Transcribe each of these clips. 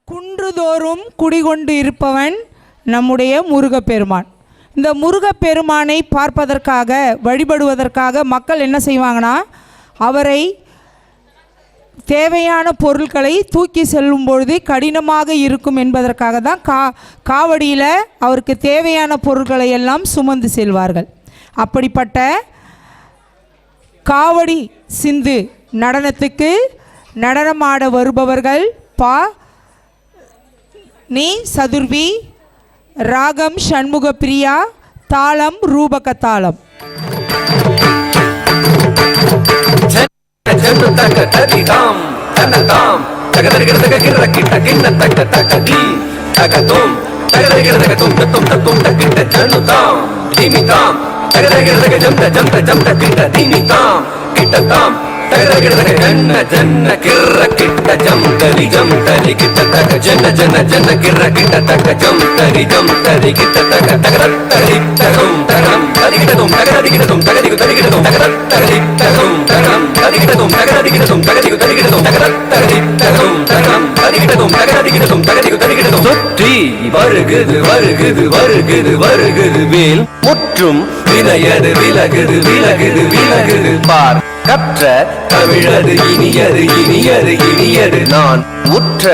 குன்றுதோறும் குடிகொண்டு இருப்பவன் நம்முடைய முருகப்பெருமான். இந்த முருகப்பெருமானை பார்ப்பதற்காக வழிபடுவதற்காக மக்கள் என்ன செய்வாங்கன்னா, அவரை தேவையான பொருட்களை தூக்கி செல்லும் பொழுது கடினமாக இருக்கும் என்பதற்காக தான் காவடியில் அவருக்கு தேவையான பொருட்களை எல்லாம் சுமந்து செல்வார்கள். அப்படிப்பட்ட காவடி சிந்து நடனத்துக்கு நடனமாட வருபவர்கள் நீ சதுர்வி, ராகம் ஷண்முக பிரியா, தாளம் ரூபக தாளம். ஜன்ன ஜன்ன கிர்ர கிட்ட ஜம் தரி கிட்ட தக ஜன்ன ஜன்ன ஜன்ன கிர்ர கிட்ட தக ஜம் தரி கிட்ட தக தகரத்தரி தகம் தகம் தரிகிடதும் தகரதிகிடதும் தகதிகு தரிகிடதும் தகரத்தரி தகம் தகம் தரிகிடதும் தகரதிகிடதும் தகதிகு தரிகிடதும் தகரத்தரி தகம் தகம் தரிகிடதும் தகரதிகிடதும் தகதிகு தரிகிடதும் சுற்றி வருகுது வருகுது வருகுது வருகுது வேல் முற்றும் வினையது விலகுது விலகுது விலகுது பார் கற்ற தமிழது இனியது இனியது இனியது நான் உற்ற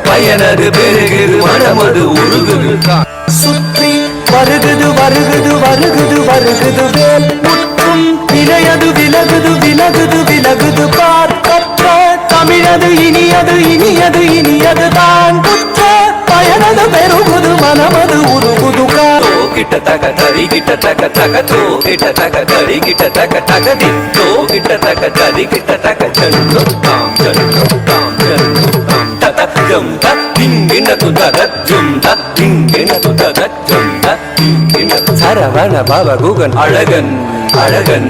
பயனது பெருகுது மனமது உருகுது சுற்றி வருகுது வருகுது வருகுது வருகுது வேல் முற்றும் வினையது விலகுது விலகுது விலகுது பார் கற்ற தமிழது இனியது இனியது இனியது தான் உற்ற பயனது பெருகுது மனமது உருகுது கிட்ட தக தரி கிட்ட தக தக தோ கிட்ட தக தரி கிட்ட தக தக தி தோ கிட்ட தக தரி கிட்ட தக ஜன்னு தாம் ஜன்னு தாம் ஜன்னு தாம் தத ஜம் த திங்கின துதத ஜம் த திங்கின துதத ஜம் த திங்கின சரவண பவ குகன் அழகன் அழகன்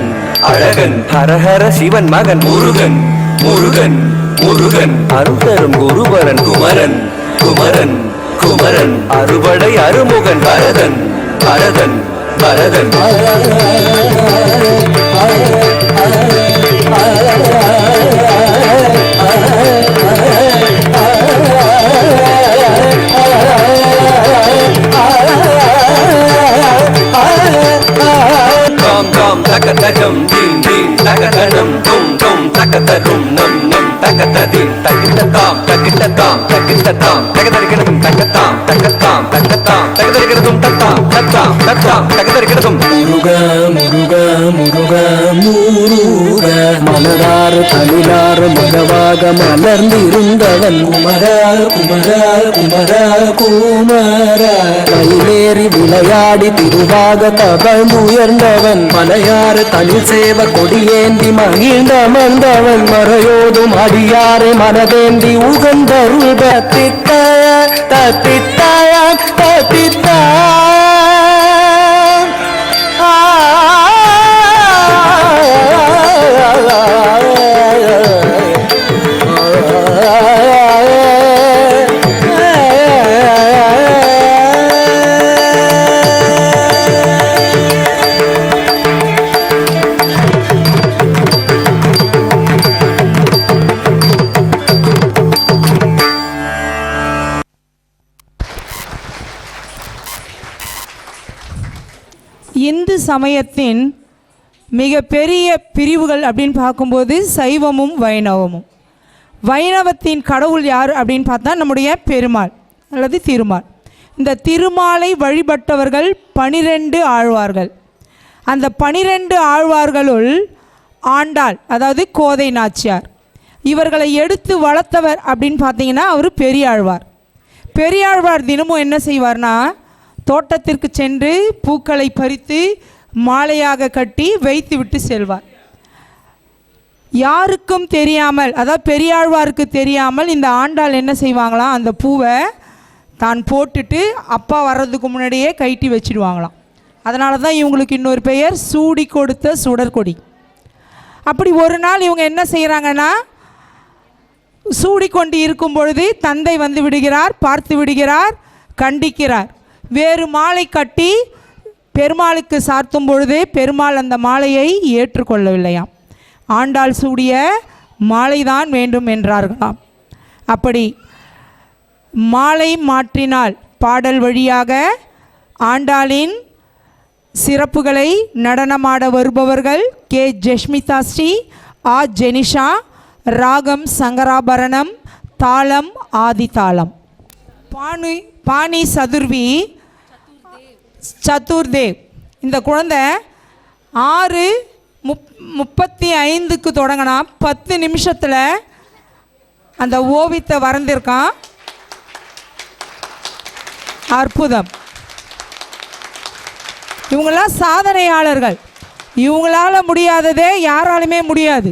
அழகன் ஹரஹர சிவன் மகன் முருகன் முருகன் முருகன் அருந்தரும் குருபரன் குமரன் குமரன் குமரன் அறுபடை அருமுகன் பரதன் பரதன் பரதன் தாம் தாம் தகதகம் தீம் தீம் தகதனம் தும் தும் தகதரும் நம் நம் தகததிம் தகிட்டதாம் தகிட்டதாம் தகிட்டதாம் தகதரிகிடதும் தகதாம் தகதாம் தகதாம் தகதரிகிடதும் தத்தாம் தத்தாம் தத்தாம் தகதரிகிடதும் முருகா முருகா முருகா முருக மலரார் தமிழார் மகவாக மலர்ந்திருந்தவன் குமரா குமரா குமரா குமரா மயிலேறி விளையாடி திருவாக தவழ்ந்துயர்ந்தவன் மலையாறு தனில் சேவ கொடியேந்தி மகிழ்ந்த மந்தவன் மறையோதும் அடியாரை மனதேந்தி உகந்தருள் தத்தித்தாய தத்தித்தாய தத்தித்தாய இந்து சமயத்தின் மிகப்பெரிய பிரிவுகள் அப்படின்னு பார்க்கும்போது சைவமும் வைணவமும். வைணவத்தின் கடவுள் யார் அப்படின்னு பார்த்தா நம்முடைய பெருமாள் அல்லது திருமால். இந்த திருமாலை வழிபட்டவர்கள் 12 ஆழ்வார்கள். அந்த 12 ஆழ்வார்களுள் ஆண்டாள் அதாவது கோதை நாச்சியார் இவர்களை எடுத்து வளர்த்தவர் அப்படின்னு பார்த்தீங்கன்னா அவர் பெரியாழ்வார். பெரியாழ்வார் தினமும் என்ன செய்வார்னா, தோட்டத்திற்கு சென்று பூக்களை பறித்து மாலையாக கட்டி வைத்து விட்டு செல்வார். யாருக்கும் தெரியாமல், அதாவது பெரியாழ்வாருக்கு தெரியாமல் இந்த ஆண்டாள் என்ன செய்வாங்களாம், அந்த பூவை தான் போட்டுட்டு அப்பா வர்றதுக்கு முன்னாடியே கைட்டி வச்சிடுவாங்களாம். அதனால தான் இவங்களுக்கு இன்னொரு பெயர் சூடி கொடுத்த சுடற்கொடி. அப்படி ஒரு நாள் இவங்க என்ன செய்கிறாங்கன்னா, சூடிக்கொண்டு இருக்கும் பொழுது தந்தை வந்து விடுகிறார், பார்த்து விடுகிறார், கண்டிக்கிறார். வேறு மாலை கட்டி பெருமாளுக்கு சார்த்தும் பொழுது பெருமாள் அந்த மாலையை ஏற்றுக்கொள்ளவில்லையாம். ஆண்டாள் சூடிய மாலைதான் வேண்டும் என்றார்களாம். அப்படி மாலை மாற்றினாள் பாடல் வழியாக ஆண்டாளின் சிறப்புகளை நடனமாட வருபவர்கள் கே ஜெஷ்மிதா ஸ்ரீ, ஆ ஜெனிஷா. ராகம் சங்கராபரணம், தாளம் ஆதிதாளம். பாணி சதுர்வி சதுர்தேவ். இந்த குழந்தை 6:35க்கு தொடங்கினா 10 நிமிஷத்தில் அந்த ஓவியத்தை வரைந்திருக்கான். அற்புதம். இவங்களாம் சாதனையாளர்கள். இவங்களால முடியாததே யாராலுமே முடியாது.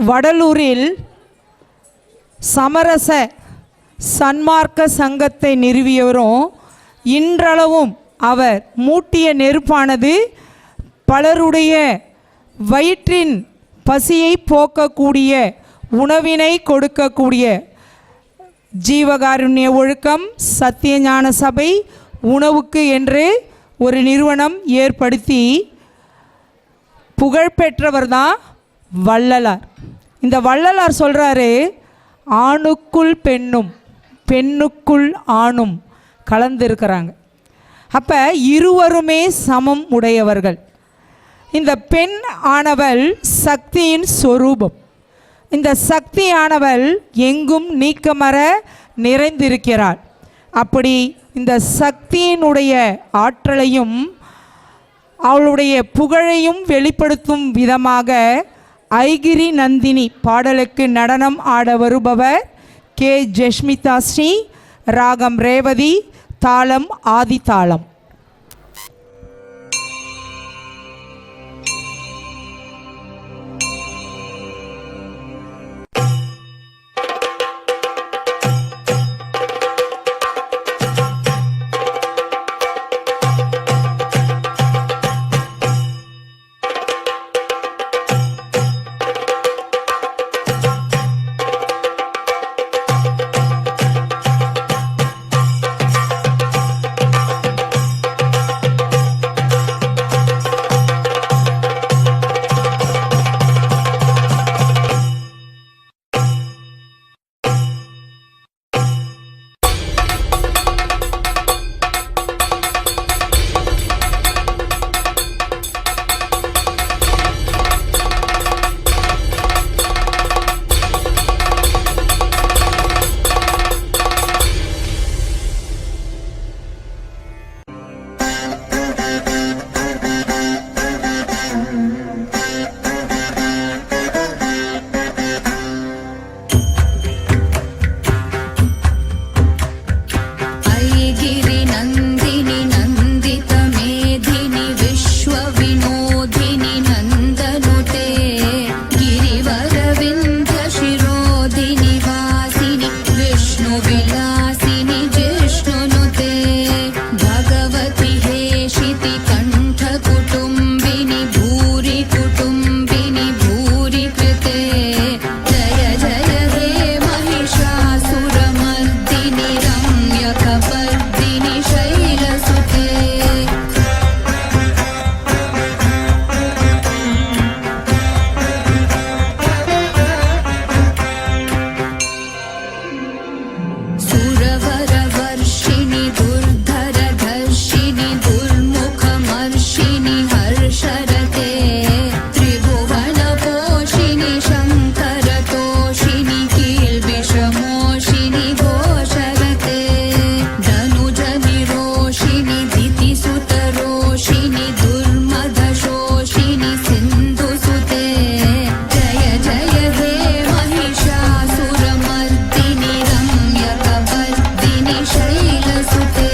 வடலூரில் சமரச சன்மார்க்க சங்கத்தை நிறுவியவரும் இன்றளவும் அவர் மூட்டிய நெருப்பானது பலருடைய வயிற்றின் பசியை போக்கக்கூடிய உணவினை கொடுக்கக்கூடிய ஜீவகாருண்ய ஒழுக்கம் சத்தியஞான சபை உணவுக்கு என்று ஒரு நிறுவனம் ஏற்படுத்தி புகழ்பெற்றவர் தான் வள்ளலார். இந்த வள்ளலார் சொல்கிறாரு, ஆணுக்குள் பெண்ணும் பெண்ணுக்குள் ஆணும் கலந்திருக்கிறாங்க. அப்போ இருவருமே சமம் உடையவர்கள். இந்த பெண் ஆனவள் சக்தியின் சொரூபம். இந்த சக்தியானவள் எங்கும் நீக்கமற நிறைந்திருக்கிறாள். அப்படி இந்த சக்தியினுடைய ஆற்றலையும் அவளுடைய புகழையும் வெளிப்படுத்தும் விதமாக ஐகிரி நந்தினி பாடலுக்கு நடனம் ஆட வருபவர் கே ஜெஷ்மிதா ஸ்ரீ. ராகம் ரேவதி, தாளம் ஆதிதாளம். गिरिनन्दिनि नन्दितमेधिनि विश्वविनोदिनि नन्दनुते गिरिवरविन्ध्यशिरोधिनि वासिनि विष्णुविलासिनि जिष्णुनुते भगवति हेशिति कण्ठकुटुम्बिनि भूरि कुटुम्बिनि भूरि कृते जय जय हे महिषासुरमर्दिनि रम्यकपर्दिनि शैलसुते सुरवरवर्षिणि दुर्धरधर्षिणि दुर्मुखमर्षिणि हर्षरते त्रिभुवनपोषिणि शङ्करतोषिणि कील्विषमोषिणि घोषरते धनुजनिरोषिणि दितिसुतरोषिणि दुर्मदशोषिणि सिन्धुसुते जय जय हे महिषासुरमर्दिनि रम्यकपर्दिनि शैलसुते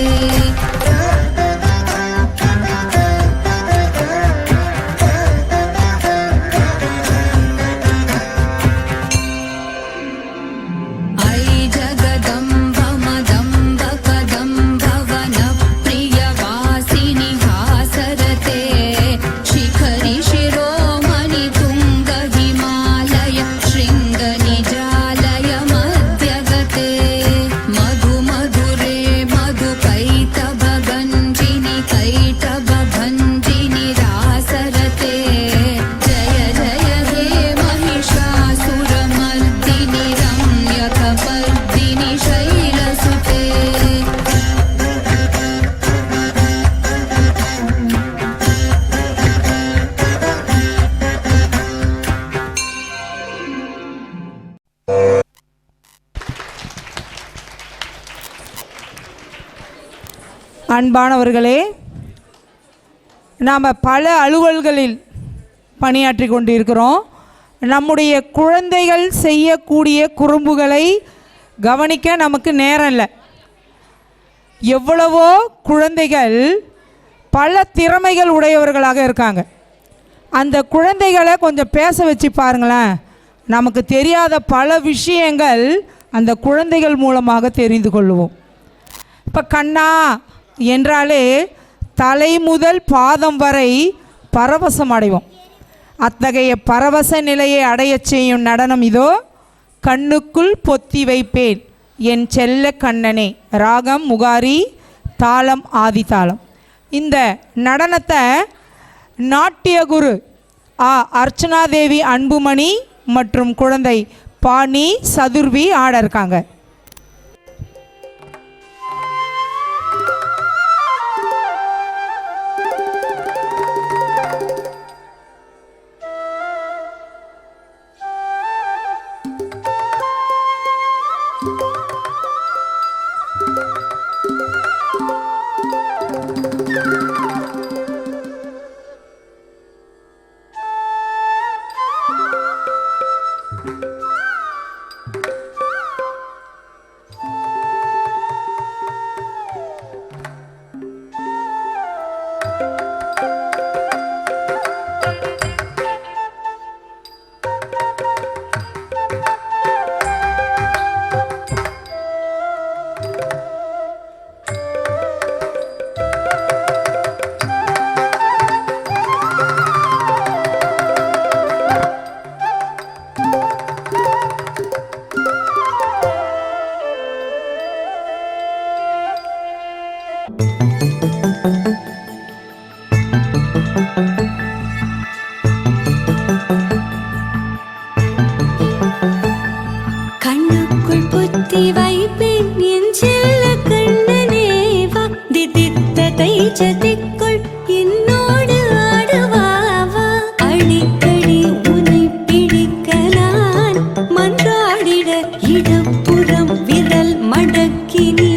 ऐ जगदम्ब मदम्ब कदम्ब वनप्रियवासिनि हासरते शिखरि शिरोमणि तुङ्ग हिमालय शृङ्गनिजालय मध्यगते मधु मधुरे मधुकैटभगञ्जिनि कैटभभञ्जिनि रासरते जय जय हे महिषासुरमर्दिनि रम्यकपर्दिनि शैलसुते அன்பானவர்களே, நாம் பல அலுவல்களில் பணியாற்றி கொண்டிருக்கிறோம். நம்முடைய குழந்தைகள் செய்யக்கூடிய குறும்புகளை கவனிக்க நமக்கு நேரம் இல்லை. எவ்வளவோ குழந்தைகள் பல திறமைகள் உடையவர்களாக இருக்காங்க. அந்த குழந்தைகளை கொஞ்சம் பேச வச்சு பாருங்களேன். நமக்கு தெரியாத பல விஷயங்கள் அந்த குழந்தைகள் மூலமாக தெரிந்து கொள்வோம். இப்போ கண்ணா என்றாலே தலை முதல் பாதம் வரை பரவசம் அடைவோம். அத்தகைய பரவச நிலையை அடையச் செய்யும் நடனம் இதோ. கண்ணுக்குள் பொத்தி வைப்பேன் என் செல்ல கண்ணனே. ராகம் முகாரி, தாளம் ஆதிதாளம். இந்த நடனத்தை நாட்டியகுரு அர்ச்சனாதேவி அன்புமணி மற்றும் குழந்தை பாணி சதுர்வி ஆட இருக்காங்க. கண்ணுக்குள் புத்தி வைப்பேன் என் செல்ல கண்ணனே வா. திதித்த தைச்சதிக்குள் என்னோடு ஆடுவாவா. அடிக்கடி உனை பிடிக்க நான் மன்றாடிட இடப்புறம் விரல் மடக்கி நீ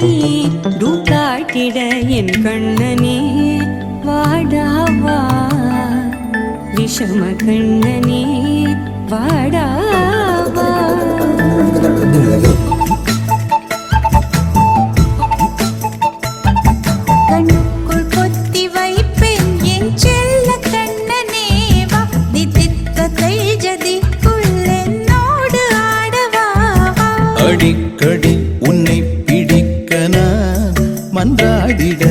காட்டிட என் கண்ணனே வாடாவா. விஷம கண்ணனே வாடாவா. மன்றாடிட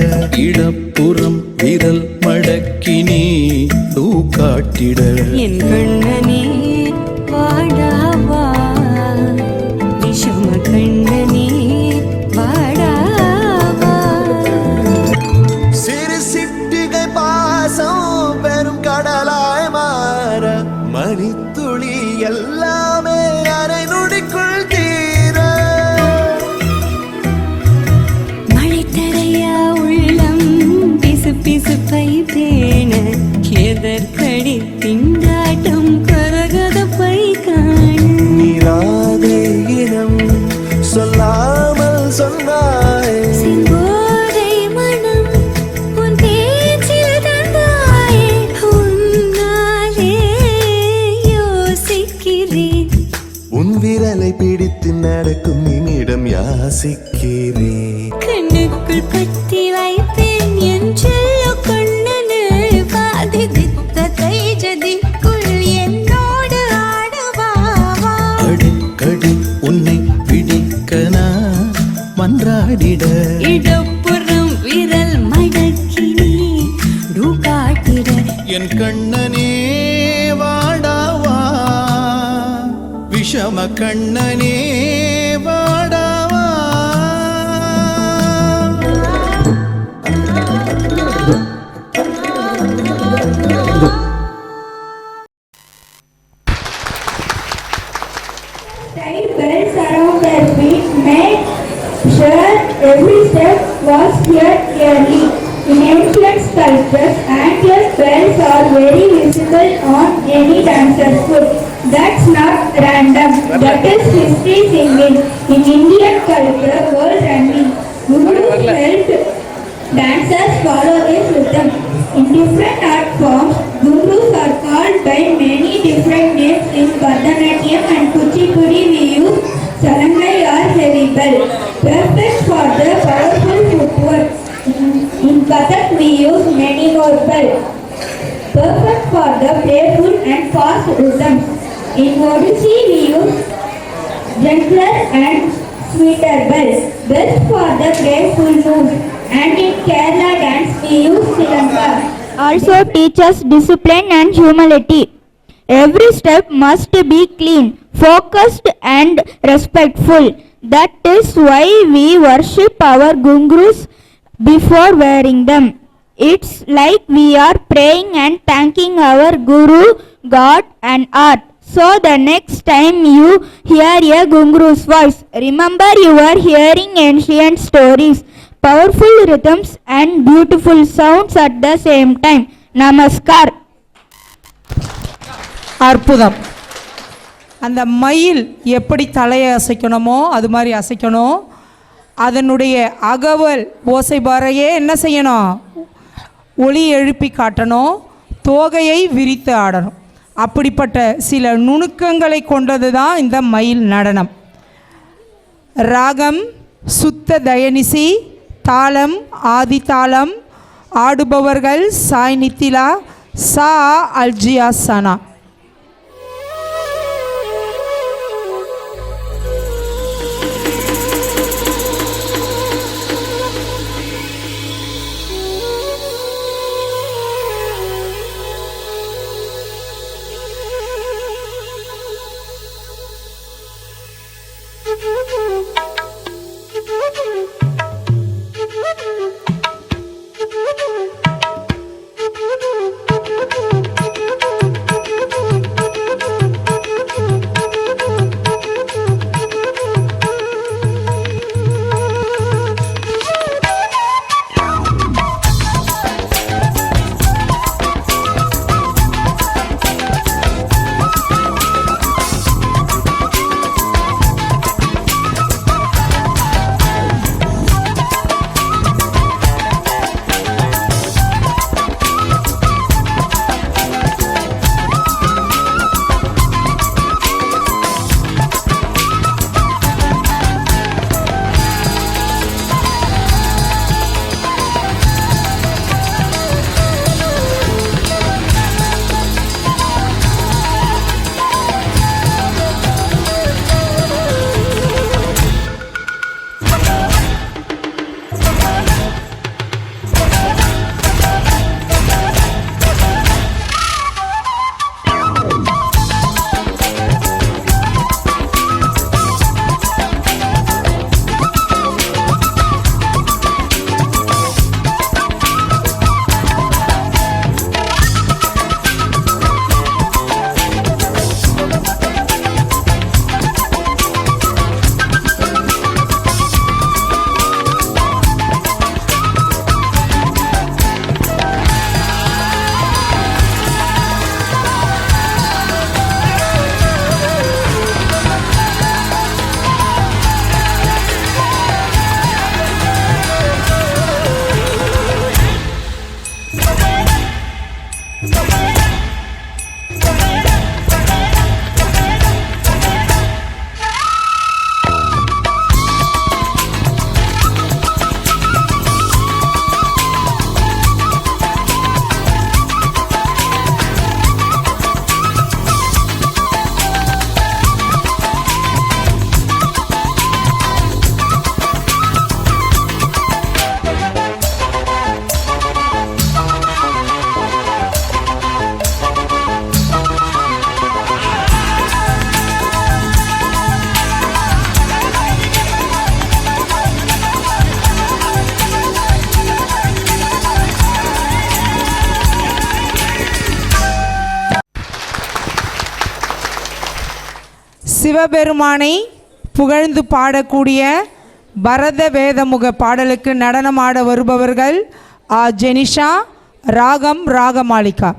இடப்புறம் விரல் மடக்கினே தூ காட்டிட என் கண்ணனே வாடாவா விஷம கண்ணனே வாடாவா சிறு சிட்டிகை பாசம் பெரும் கடலாய் மாற மணித்துளி எல்லாமே அரை நொடிக்குள் தீர மழை தரையா உள்ளம் பிசு பிசு பை பேண எதற்கடி திண்டாட்டம் கரகத பை காண நீராதே இனம் சொல்லாமல் சொன்னாய் செங்கோதை மனம் உன் பேச்சில் தந்தாயே உன்னாலே யோசிக்கிறேன் உன் விரலை பிடித்து நடக்கும் என்னிடம் யாசிக்கிறேன் கண்ணுக்குள் பத்தி வைப்பேன் என் செல்ல கண்ணனே பாதி தித்த தைஜதிக்குள் என்னோடு ஆடுவாவா அடிக்கடி உன்னை பிடிக்கனா மன்றாடிட இடப்புறம் விரல் மடக்கினே டூ காட்டிட என் கண்ணனே வாடாவா விஷம கண்ணனே வாடாவா Tight belts around their feet made sure every step was heard clearly. In ancient sculptures, anklets bells are very visible on any dancer's foot. That's not random. That is history singing. In Indian culture, world running, Guru felt dancers follow his rhythm. In different art forms, Gurus are called by many different names. In Bharatanatyam and Kuchipudi we use Salangai or heavy bell, perfect for the powerful footwork. In Kathak we use many more bell, perfect for the playful and fast rhythms. In Odissi we use gentler and sweeter bells, best for the playful moves. And in Kerala dance we use Silanka. Also teaches discipline and humility. Every step must be clean, focused and respectful. That is why we worship our gurus before wearing them. It's like we are praying and thanking our guru, God and art. So the next time you hear a guru's voice, remember you are hearing ancient stories, powerful rhythms and beautiful sounds at the same time. Namaskar. அற்புதம். அந்த மயில் எப்படி தலையை அசைக்கணுமோ அது மாதிரி அசைக்கணும். அதனுடைய அகவல் ஓசை பாறையே என்ன செய்யணும், ஒளி எழுப்பி காட்டணும், தோகையை விரித்து ஆடணும். அப்படிப்பட்ட சில நுணுக்கங்களை கொண்டது தான் இந்த மயில் நடனம். ராகம் சுத்த தயனிசி, தாளம் ஆதி தாளம், ஆடுபவர்கள் சாய் நித்திலா, சா அல்ஜியா சனா. சிவபெருமானை புகழ்ந்து பாடக்கூடிய பரத வேதமுக பாடலுக்கு நடனமாட வருபவர்கள் ஜெனிஷா, ராகம் ராகமாலிகா.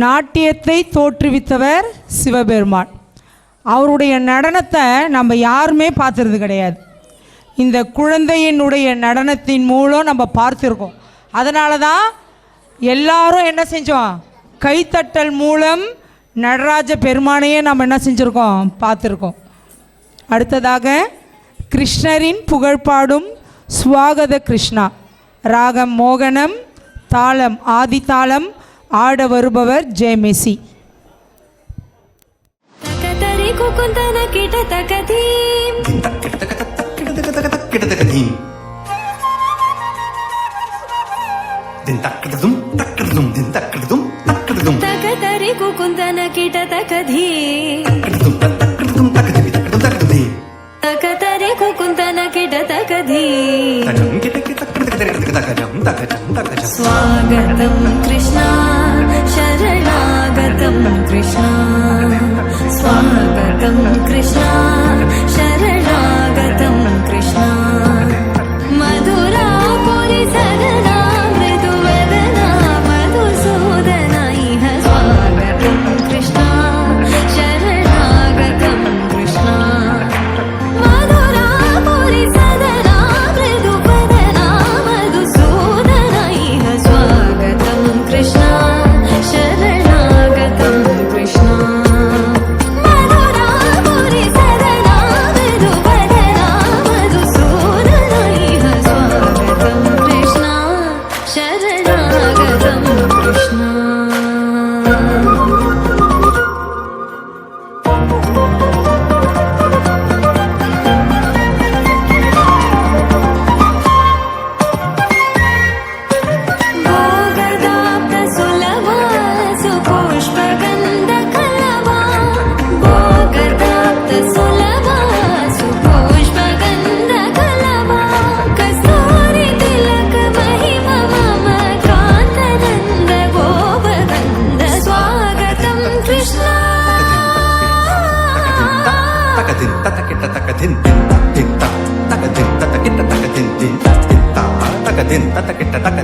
நாட்டியத்தை தோற்றுவித்தவர் சிவபெருமான். அவருடைய நடனத்தை நம்ம யாருமே பார்த்துறது கிடையாது. இந்த குழந்தையினுடைய நடனத்தின் மூலம் நம்ம பார்த்துருக்கோம். அதனால தான் எல்லாரும் என்ன செஞ்சோம், கைத்தட்டல் மூலம் நடராஜ பெருமானையே நம்ம என்ன செஞ்சுருக்கோம், பார்த்துருக்கோம். அடுத்ததாக கிருஷ்ணரின் புகழ்பாடும் ஸ்வாகத கிருஷ்ணா, ராகம் மோகனம், தாளம் ஆதிதாளம், ஆட வருபவர் ஜெயமெசி. स्वागतं कृष्णा शरणागतं कृष्णा स्वागतं कृष्णा शरणा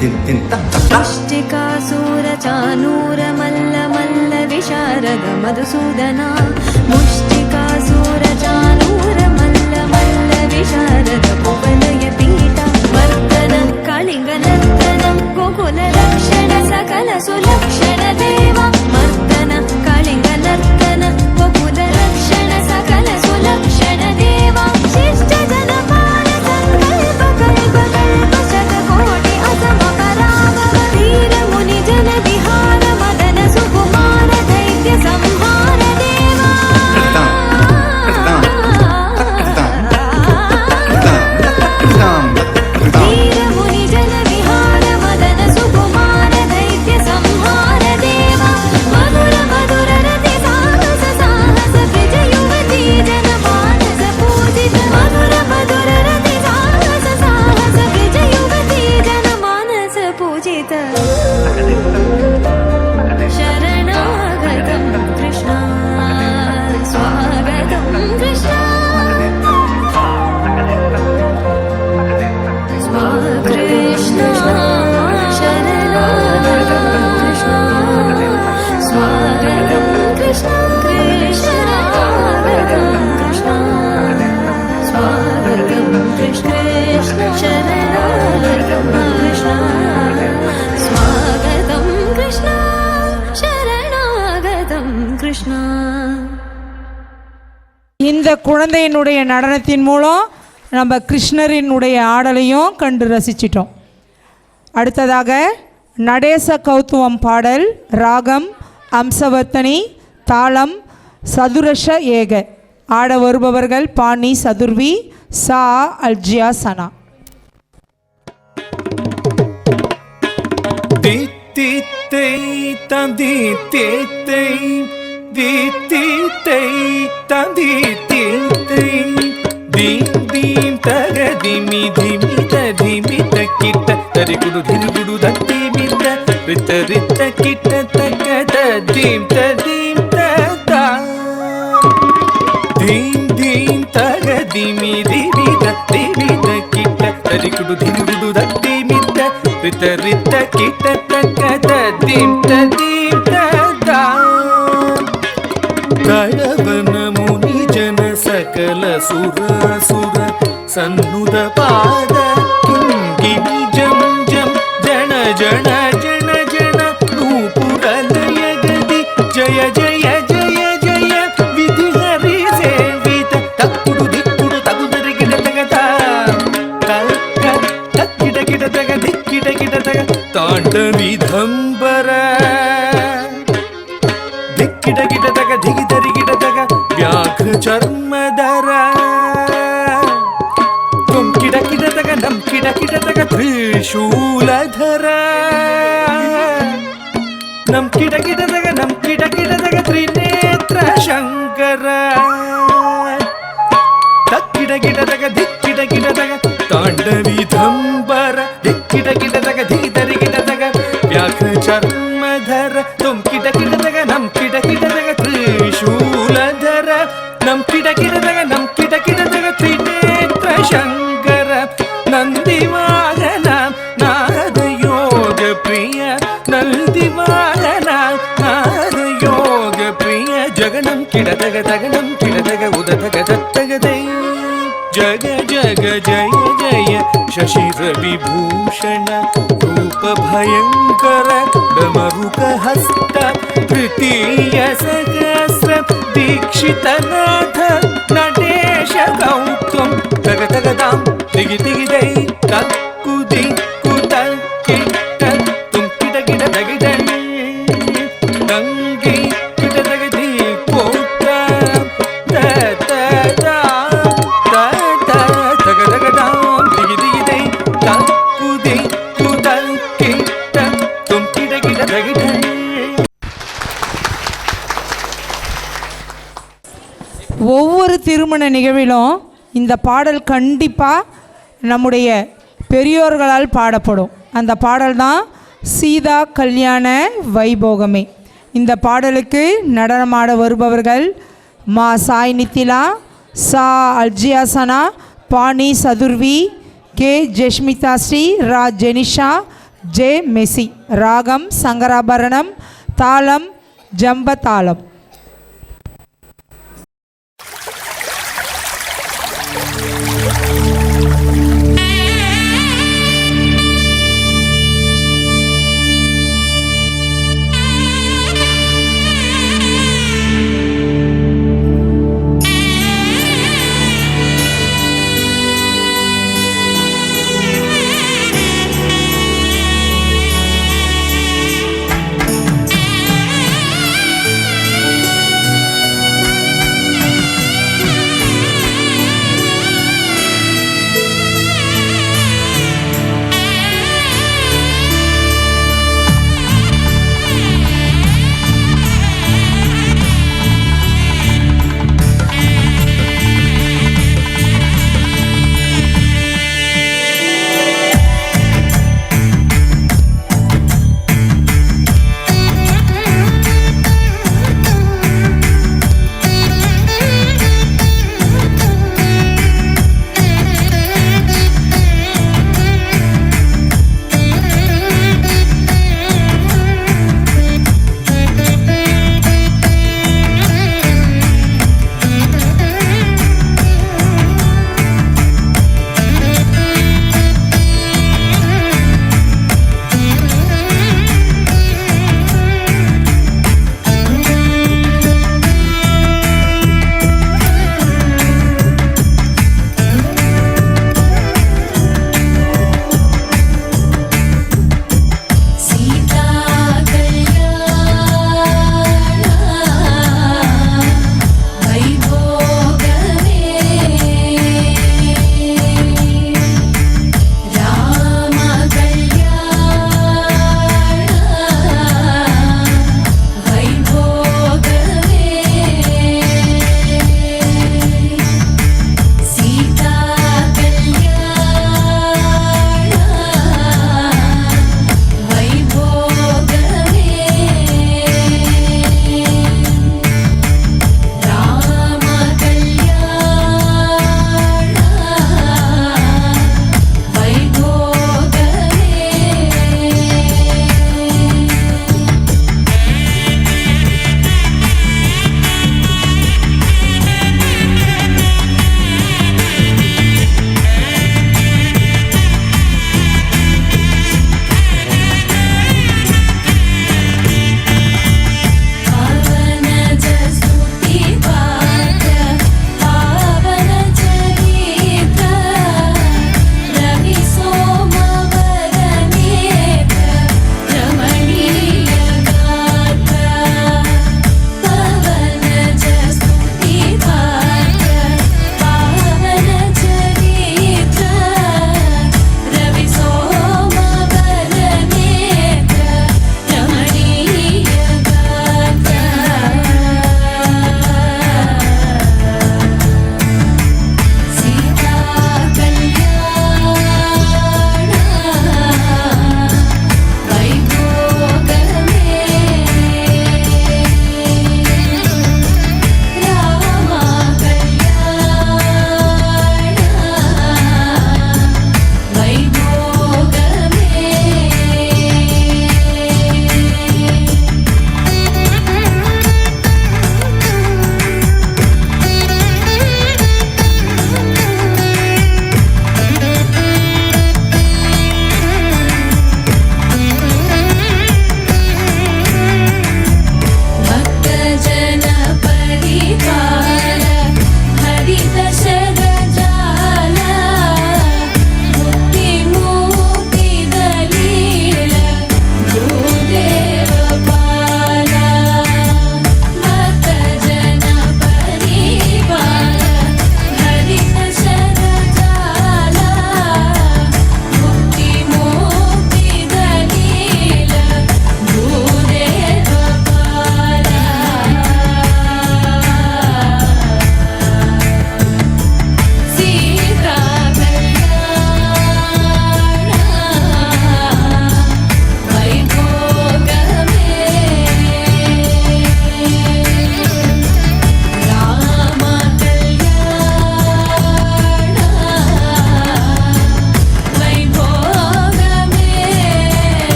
தின் தின் த த த मुष्टिकासुरचानूर मल्ल मल्ल विशारद मधुसूदना मुष्टिकासुरचानूर मल्ल मल्ल विशारद कुवलय पीठा मर्दन कलिंग नर्तन गोकुल रक्षण सकल सुलक्षण देवा मर्दन कलिंग नर्तन गोकुल रक्षण सकल सुलक्षण देवा शिष्ट जनपाल संकल्प कल्प कल्प शतकोटि असम पराभव वीर मुनि जन विहार मदन सुकुमार दैत्य संहार देवा वीर मुनि जन विहार मदन सुकुमार दैत्य संहार देवा मधुर मधुर रति साहस साहस ब्रज युवती जन मानस पूजित मधुर मधुर रति साहस साहस ब्रज युवती जन मानस पूजित शरणागतं कृष्ण स्वागतं कृष्ण कृष्ण शरणागतं कृष्ण स्वागतं कृष्ण कृष्णागतं कृष्ण स्वागतं कृष्ण शरणागतं कृष्ण स्वागतं कृष्ण शरणागतं कृष्ण இந்த குழந்தையினுடைய நடனத்தின் மூலம் நம்ம கிருஷ்ணரினுடைய ஆடலையும் கண்டு ரசிச்சிட்டோம். அடுத்ததாக நடேச கௌத்துவம் பாடல், ராகம் அம்சவர்த்தனி, தாளம் சதுரஷ ஏக. ஆட வருபவர்கள் பாணி சதுர்வி, சா அல்ஜியா சனா. தி தி தை தம் தி தி தை தி தி தை தம் தி தி தை தீம் தீம் தக திமி திமி த திமி த கிட்ட தரிகுடு திரிகுடு தத்தி மித்த ரித்த ரித்த கிட்ட தக த தீம் த தா தீம் தீம் தக திமி திமி த திமி த கிட்ட தரிகுடு திரிகுடு தத்தி மித்த ரித்த ரித்த கிட்ட தக த தீம் த தா தடவன முனி ஜன சகல சுர சன்னுத பாத கிங்கிணி ஜம் ஜம் ஜன ஜன ஜன ஜன நூபுரலய கதி ஜய ஜய ஜய ஜய விதி ஹரி சேவித தக்குடு திக்குடு தகுதரி கிட தகத தக்கிட கிட தக திக்கிட கிட தக தாண்ட விதம்பர ದಿಕ್ಕಿಡ ಗಿಡದಾಗ ದಿಗಿದರಿ ಗಿಡದಾಗ ವ್ಯಾಘ್ರ ಚರ್ಮದರ ತುಮ್ ಕಿಡ ಕಿಡದಾಗ ನಮ್ ಕಿಡ ಕಿಡದಾಗ ತ್ರಿಶೂಲಧರ ನಮ್ ಕಿಡ ಕಿಡದಾಗ ತ್ರಿನೇತ್ರ ಶಂಕರ ತಕ್ಕಿಡ ಗಿಡದಾಗ ದಿಕ್ಕಿಡ ಗಿಡದಾಗ ತಾಂಡವಿಧಂಬರ ದಿಕ್ಕಿಡ ಗಿಡದಾಗ ದಿಗಿದರಿ ಗಿಡದಾಗ ವ್ಯಾಘ್ರ ಚರ್ಮಧರ ತುಮ್ ಕಿಡ ಕಿಡದಾಗ ನಮ್ ಕಿಡ ಕಿಡದಾಗ ತ್ರಿಶೂಲಧರ ನಮ್ ಕಿಡ ಕಿಡದಾಗ ತ್ರಿನೇತ್ರ ಶಂಕರ ನಂದಿವಾಹನ ನಾರದ ಯೋಗ ಪ್ರಿಯ ನಂದಿವಾಹನ ನಾರದ ಯೋಗ ಪ್ರಿಯ ಜಗನಂ ಕಿಡದಗ ತಗನಂ ಕಿಡದಗ ಉದತಗ ದತ್ತಗದೈ ಜಗ ಜಗ ಜಯ ಜಯ ಶಶಿರ ವಿಭೂಷಣ ರೂಪ ಭಯಂಕರ ಡಮರುಕ ಹಸ್ತ ತೃತೀಯ ಸಹಸ್ರ ದೀಕ್ಷಿತನಾಥ ನಟೇಶ ಗೌತಮ್ ತಗ ತಗದಾಂ ತಿಗಿ ತಿಗಿದೈ ತಕ್ಕು ದಿಕ್ಕು ತಕ್ಕಿಟ್ಟ ತುಮ್ ಕಿಡ ಗಿಡ ತಗಿದೈ ತಂಗಿ ಕಿಡ ತಗದಿ ಕೋಟ ತಗ ತಗದಾಂ ತಿಗಿ ತಿಗಿದೈ ತಕ್ಕು ದಿಕ್ಕು ತಕ್ಕಿಟ್ಟ ತುಮ್ ಕಿಡ ಗಿಡ ತಗಿದೈ. ஒவ்வொரு திருமண நிகழ்விலும் இந்த பாடல் கண்டிப்பாக நம்முடைய பெரியோர்களால் பாடப்படும். அந்த பாடல் தான் சீதா கல்யாண வைபோகமே. இந்த பாடலுக்கு நடனமாட வருபவர்கள் மா சாய் நித்திலா, சா அல்ஜியாசனா, பாணி சதுர்வி, கே ஜெஷ்மிதா ஸ்ரீ, ரா ஜெனிஷா, ஜே மெஸ்ஸி. ராகம் சங்கராபரணம், தாளம் ஜம்ப தாளம்.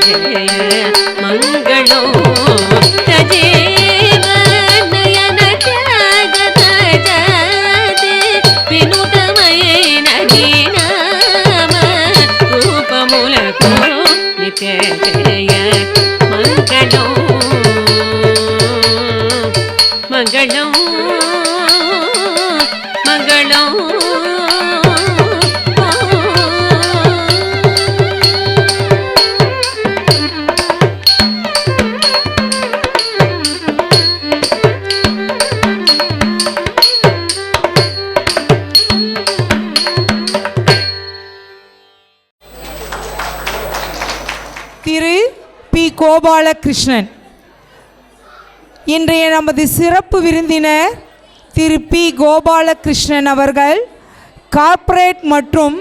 जय मङ्गलो तजेव नयन त्यागत जदे विनुतमयेन नीनाम रूपमुलको नित्य जय मङ्गलो मङ्गलो मङ्गलो திரு பி கோபாலகிருஷ்ணன். இன்றைய நமது சிறப்பு விருந்தினர் திரு பி கோபாலகிருஷ்ணன் அவர்கள் கார்ப்பரேட் மற்றும்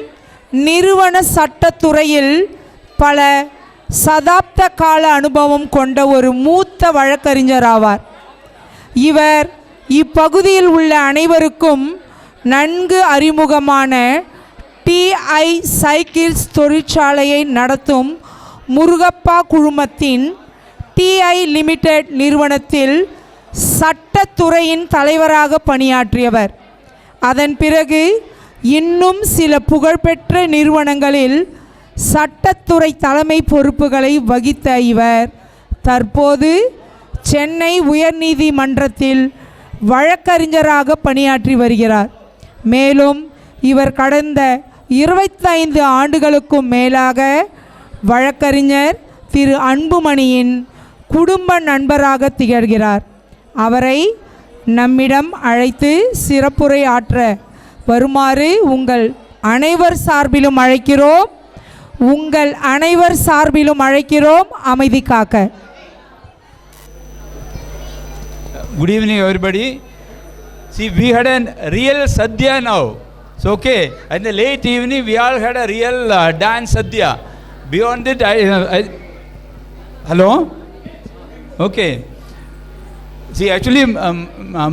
நிறுவன சட்டத்துறையில் பல சதாப்த கால அனுபவம் கொண்ட ஒரு மூத்த வழக்கறிஞர் ஆவார். இவர் இப்பகுதியில் உள்ள அனைவருக்கும் நன்கு அறிமுகமான டிஐ சைக்கிள்ஸ் தொழிற்சாலையை நடத்தும் முருகப்பா குழுமத்தின் டிஐ லிமிடெட் நிறுவனத்தில் சட்டத்துறையின் தலைவராக பணியாற்றியவர். அதன் பிறகு இன்னும் சில புகழ்பெற்ற நிறுவனங்களில் சட்டத்துறை தலைமை பொறுப்புகளை வகித்த இவர் தற்போது சென்னை உயர்நீதிமன்றத்தில் வழக்கறிஞராக பணியாற்றி வருகிறார். மேலும் இவர் கடந்த 25 ஆண்டுகளுக்கும் மேலாக வழக்கறிஞர் திரு அன்புமணியின் குடும்ப நண்பராக திகழ்கிறார். அவரை நம்மிடம் அழைத்து சிறப்புரை ஆற்ற வருமாறு உங்கள் அனைவர் சார்பிலும் அழைக்கிறோம். அமைதி காக்க. Good evening, everybody. See, we had a real sadhya now. So, okay, in the late evening, we all had a real dance sadhya. Beyond it, hello? Okay. See, actually,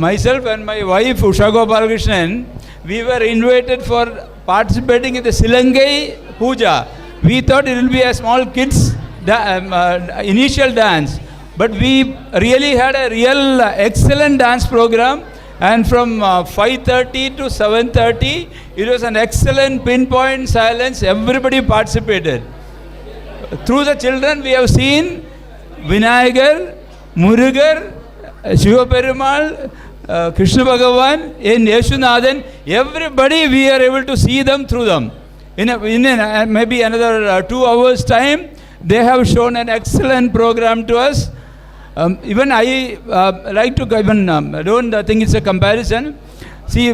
myself and my wife, Usha Gopalakrishnan, we were invited for participating in the Silangai Puja. We thought it will be a small kids' initial dance. But we really had a real excellent dance program. And from 5:30 to 7:30, it was an excellent pinpoint silence. Everybody participated. Through the children, we have seen Vinayagar, Murugar, Shiva Perumal, Krishna Bhagavan, and Yeshunathan. Everybody, we are able to see them through them. In maybe another 2 hours' time, they have shown an excellent program to us. Even I like to don't think it's a comparison. See,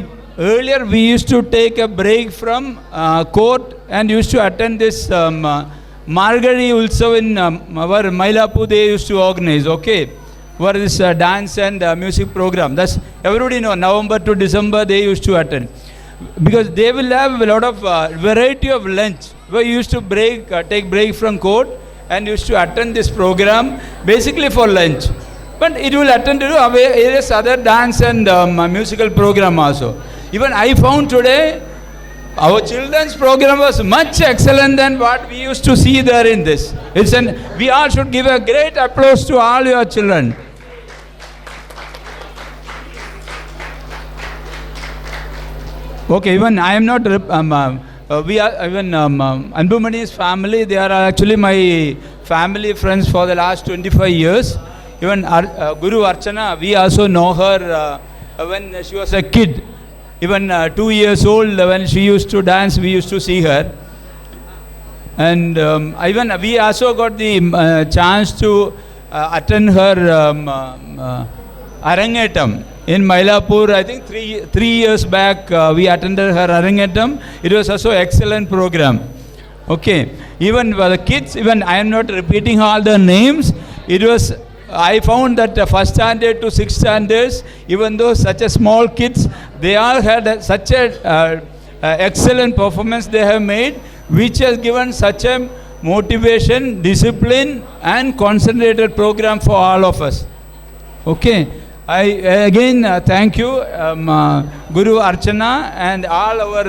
earlier we used to take a break from court and used to attend this Margari Ulsav in our Mylapore. They used to organize, okay, for this dance and music program. That's everybody know. November to December they used to attend because they will have a lot of variety of lunch. We used to take break from court and used to attend this program basically for lunch. But it will attend to various other dance and musical program also. Even I found today our children's program was much excellent than what we used to see there in this. We all should give a great applause to all your children. Okay, even I am not. We are even Anbumani's family. They are actually my family friends for the last 25 years. Even Guru Archana, we also know her when she was a kid. Even 2 years old, when she used to dance, we used to see her. And even we also got the chance to attend her Arangetam in Mylapore. I think 3 years back we attended her Arangetam. It was also an excellent program. Okay, even for the kids, even I am not repeating all the names. It was, I found that first standard to 6th standards, even though such a small kids, they all had such a excellent performance they have made, which has given such a motivation, discipline and concentrated program for all of us. Okay, I again thank you Guru Archana and all our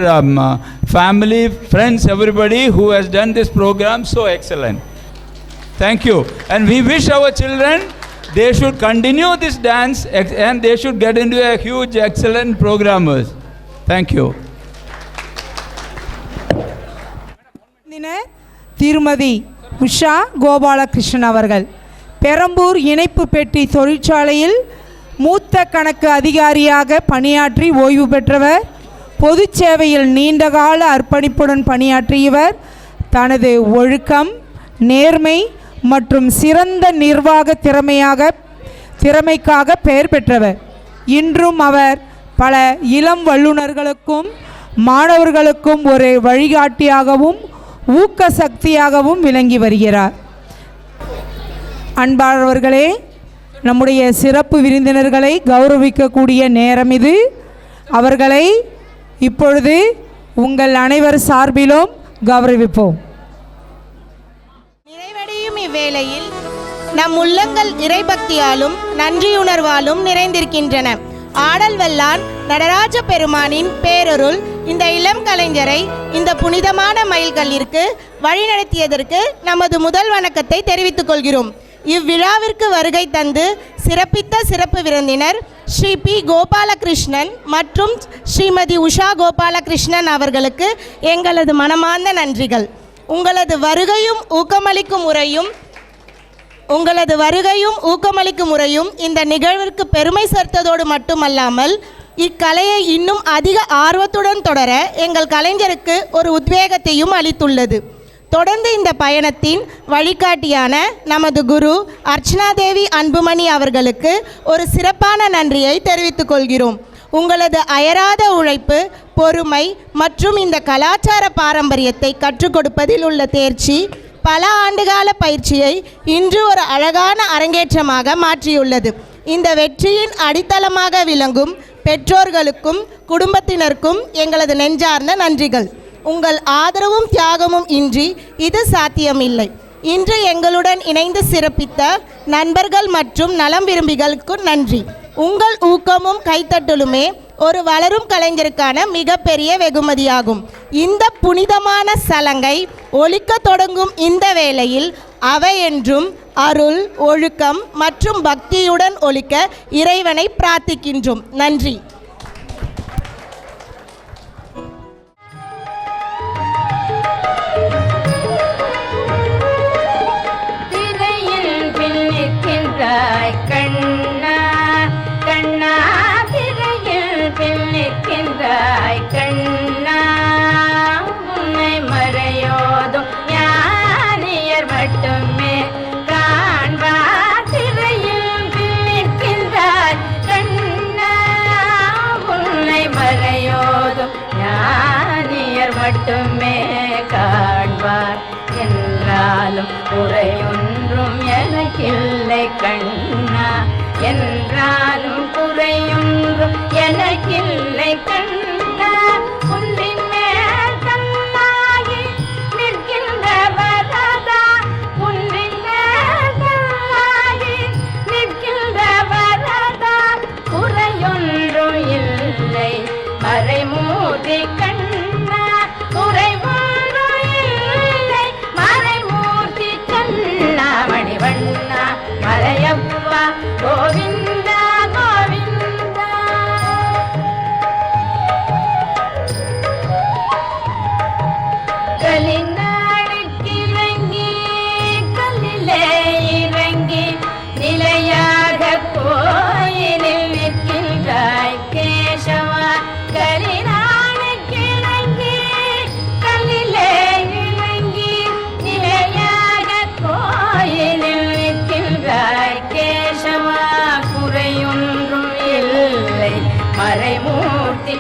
family, friends, everybody who has done this program so excellent. Thank you. And we wish our children they should continue this dance and they should get into a huge, excellent programmers. Thank you. திருமதி உஷா கோபாலகிருஷ்ணன் அவர்கள் பெரம்பூர் இணைப்பு பெட்டி தொழிற்சாலையில் மூத்த கணக்கு அதிகாரியாக பணியாற்றி ஓய்வு பெற்றவர். பொது சேவையில் நீண்டகால அர்ப்பணிப்புடன் பணியாற்றியவர். தனது ஒழுக்கம், நேர்மை மற்றும் சிறந்த நிர்வாக திறமைக்காக பெயர் பெற்றவர். இன்றும் அவர் பல இளம் வல்லுநர்களுக்கும் மாணவர்களுக்கும் ஒரு வழிகாட்டியாகவும் ஊக்க சக்தியாகவும் விளங்கி வருகிறார். அன்பானவர்களே, நம்முடைய சிறப்பு விருந்தினர்களை கௌரவிக்கக்கூடிய நேரம் இது. அவர்களை இப்பொழுது உங்கள் அனைவர் சார்பிலும் கௌரவிப்போம். நிறைவடையும் இவ்வேளையில் நம் உள்ளங்கள் இறைபக்தியாலும் நன்றியுணர்வாலும் நிறைந்திருக்கின்றன. ஆடல் வல்லான் நடராஜ பெருமானின் பேரருள் இந்த இளம் கலைஞரை இந்த புனிதமான மைல்கல்லிற்கு வழிநடத்தியதற்கு நமது முதல் வணக்கத்தை தெரிவித்துக் கொள்கிறோம். இவ்விழாவிற்கு வருகை தந்து சிறப்பித்த சிறப்பு விருந்தினர் ஸ்ரீ பி கோபாலகிருஷ்ணன் மற்றும் ஸ்ரீமதி உஷா கோபாலகிருஷ்ணன் அவர்களுக்கு எங்களது மனமார்ந்த நன்றிகள். உங்களது வருகையும் ஊக்கமளிக்கும் முறையும் இந்த நிகழ்விற்கு பெருமை சேர்த்ததோடு மட்டுமல்லாமல் இக்கலையை இன்னும் அதிக ஆர்வத்துடன் தொடர எங்கள் கலைஞருக்கு ஒரு உத்வேகத்தையும் அளித்துள்ளது. தொடர்ந்து இந்த பயணத்தின் வழிகாட்டியான நமது குரு அர்ச்சனா தேவி அன்புமணி அவர்களுக்கு ஒரு சிறப்பான நன்றியை தெரிவித்துக் கொள்கிறோம். உங்களது அயராத உழைப்பு, பொறுமை மற்றும் இந்த கலாச்சார பாரம்பரியத்தை கற்றுக் கொடுப்பதில் உள்ள தேர்ச்சி பல ஆண்டுகால பயிற்சியை இன்று ஒரு அழகான அரங்கேற்றமாக மாற்றியுள்ளது. இந்த வெற்றியின் அடித்தளமாக விளங்கும் பெற்றோர்களுக்கும் குடும்பத்தினருக்கும் எங்களது நெஞ்சார்ந்த நன்றிகள். உங்கள் ஆதரவும் தியாகமும் இன்றி இது சாத்தியமில்லை. இன்று எங்களுடன் இணைந்து சிறப்பித்த நண்பர்கள் மற்றும் நலம் விரும்பிகளுக்கு நன்றி. உங்கள் ஊக்கமும் கைத்தட்டலுமே ஒரு வளரும் கலைஞருக்கான மிகப்பெரிய வெகுமதியாகும். இந்த புனிதமான சலங்கை ஒலிக்க தொடங்கும் இந்த வேளையில் அவை என்றும் அருள், ஒழுக்கம் மற்றும் பக்தியுடன் ஒலிக்க இறைவனை பிரார்த்திக்கின்றோம். நன்றி. கண்ணா கண்ணா திரையில் பின்னிற்கின்றாய் கண்ணா, உன்னை மறையோதும் ஞானியர் மட்டுமே காண்பார். திரையில் பின்னிற்கின்றாய் கண்ணா, உன்னை மறையோதும் ஞானியர் மட்டுமே காண்பார். என்றாலும் குறையொன்றும் எனக்கில்லை கண்ணா, என்றாலும் குறையொன்றும் எனக்கில்லை கண்ணா. குன்றின் மேல் கண்ணாகி நிற்கின்ற வரதா, குன்றின் மேல் கண்ணாகி நிற்கின்ற வரதா, குறையொன்றும் இல்லை மறைமூர்த்தி கண்ணா, குறைவொன்றும் இல்லை மறைமூர்த்தி கண்ணா. மணிவண்ணா மலையப்பா கோவிந்தா கோவிந்தா. கலிநாடுக்கிறங்கி கல்லிலே இறங்கி நிலையாக கோயிலில் நிற்கின்றாய் கேசவா. கலிநாடுக்கிறங்கி கல்லிலே இறங்கி நிலையாக கோயிலில் நிற்கின்றாய் கேசவா. குறையொன்றும் இல்லை மறைமூர்த்தி